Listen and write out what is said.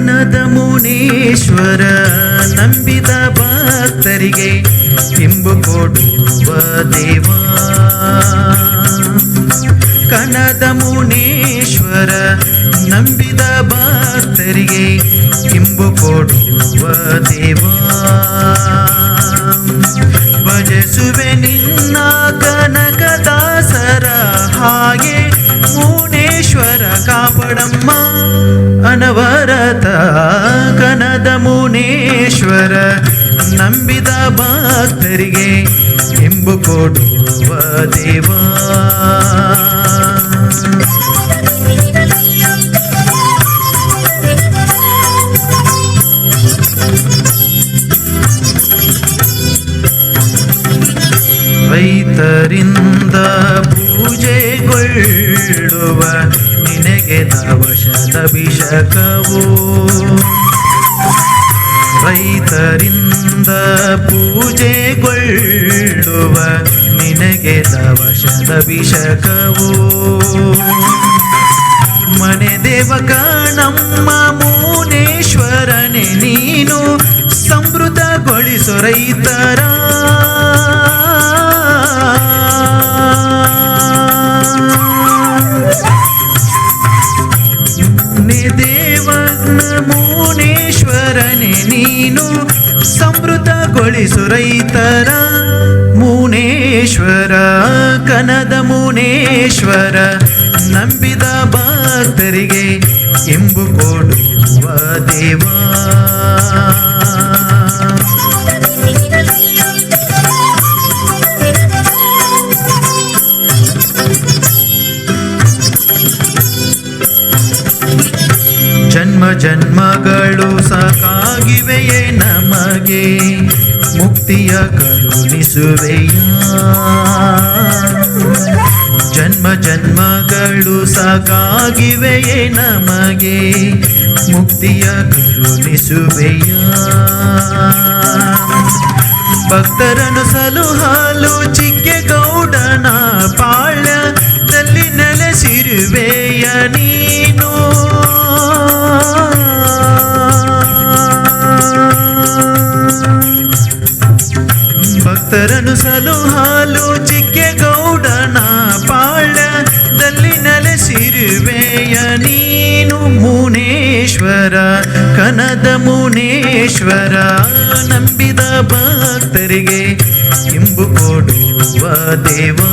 ಕನದ ಮುನೀಶ್ವರ ನಂಬಿದ ಭಕ್ತರಿಗೆ ಇಂಬು ಕೊಡುವ ದೇವಾ. ಕನದ ಮುನೀಶ್ವರ ನಂಬಿದ ಭಕ್ತರಿಗೆ ಇಂಬು ಕೊಡುವ ದೇವಾ. ಭಜಿಸುವೆ ನಿನ್ನ ಕನಕದಾಸರ ಹಾಗೆ ಮುನೇಶ್ವರ ಕಾಪಾಡಮ್ಮ ಅನವರತ. ಕನದ ಮುನೇಶ್ವರ ನಂಬಿದ ಭಕ್ತರಿಗೆ ಇಂಬು ಕೊಡುವ ದೇವಾ. ರೈತರಿಂದ ಪೂಜೆಗೊಳ್ಳುವ ನಿನಗೆ ದವಶದಭಿಷೇಕವು. ರೈತರಿಂದ ಪೂಜೆಗೊಳ್ಳುವ ನಿನಗೆ ದವಶದಭಿಷೇಕವು. ಮನೆ ದೇವಕ ನಮ್ಮ ಮುನೇಶ್ವರನೇ ನೀನು ಸಮೃದ್ಧಗೊಳಿಸು ರೈತರ. ದೇವನ ಮುನೇಶ್ವರನೇ ನೀನು ಸಮೃದ್ಧಗೊಳಿಸು ರೈತರ. ಮುನೇಶ್ವರ ಕನದ ಮುನೇಶ್ವರ ನಂಬಿದ ಭಕ್ತರಿಗೆ ಇಂಬು ಕೊಡುವ ದೇವಾ. ಜನ್ಮ ಜನ್ಮಗಳು ಸಾಕಾಗಿವೆಯೇ ನಮಗೆ ಮುಕ್ತಿಯ ಕರುಣಿಸುವೆಯ. ಜನ್ಮ ಜನ್ಮಗಳು ಸಾಕಾಗಿವೆಯೇ ನಮಗೆ ಮುಕ್ತಿಯ ಕರುಣಿಸುವೆಯ. ಭಕ್ತರನ್ನು ಸಲುಹಾಲು ಚಿಕ್ಕಗೌಡನ ಪಾಳ್ಯದಲ್ಲಿ ನೆಲೆಸಿರುವೆಯ ನೀನು. ಭಕ್ತರನ್ನು ಸಲುಹಾಲು ಚಿಕ್ಕಗೌಡನ ಪಾಳ್ಯದಲ್ಲಿ ನೆಲೆಸಿರುವೆಯ ನೀನು. ಮುನೇಶ್ವರ ಕನದ ಮುನೇಶ್ವರ ನಂಬಿದ ಭಕ್ತರಿಗೆ ಇಂಬು ಕೊಡುವ ದೇವಾ.